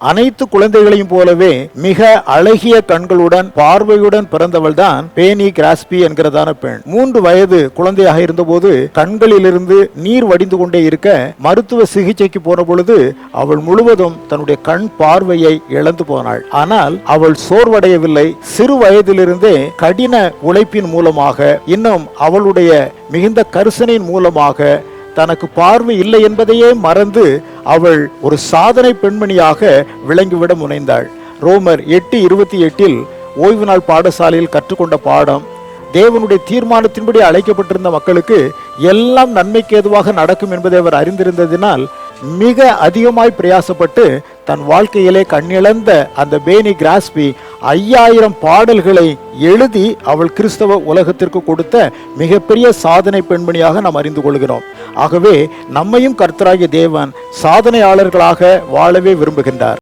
அனைத்து குழந்தைகளையும் போலவே மிக அழகிய கண்களுடன் பார்வையுடன் பிறந்தவள் தான் பேனி கிராஸ்பி என்கிறதான பெண். 3 வயது குழந்தையாக இருந்தபோது கண்களிலிருந்து நீர் வடிந்து கொண்டே இருக்க மருத்துவ சிகிச்சைக்கு போன பொழுது அவள் முழுவதும் தன்னுடைய கண் பார்வையை இழந்து போனாள். ஆனால் அவள் சோர்வடையவில்லை. சிறு வயதிலிருந்தே கடின உழைப்பின் மூலமாக, இன்னும் அவளுடைய மிகுந்த கரிசனையின் மூலமாக தனக்கு பார்வை இல்லை என்பதையே மறந்து அவள் ஒரு சாதனை பெண்மணியாக விளங்கிவிட முனைந்தாள். ரோமர் 8:28 ஓய்வு நாள் பாடசாலையில் கற்றுக்கொண்ட பாடம், தேவனுடைய தீர்மானத்தின்படி அழைக்கப்பட்டிருந்த மக்களுக்கு எல்லாம் நன்மைக்கு ஏதுவாக நடக்கும் என்பதை அவர் அறிந்திருந்ததினால் மிக அதிகமாய் பிரயாசப்பட்டு தன் வாழ்க்கையிலே கண்ணிழந்த அந்த பேனி கிராஸ்பி 5000 பாடல்களை எழுதி அவள் கிறிஸ்தவ உலகத்திற்கு கொடுத்த மிகப்பெரிய சாதனை பெண்மணியாக நாம் அறிந்து கொள்கிறோம். ஆகவே நம்மையும் கர்த்தராகிய தேவன் சாதனையாளர்களாக வாழவே விரும்புகின்றார்.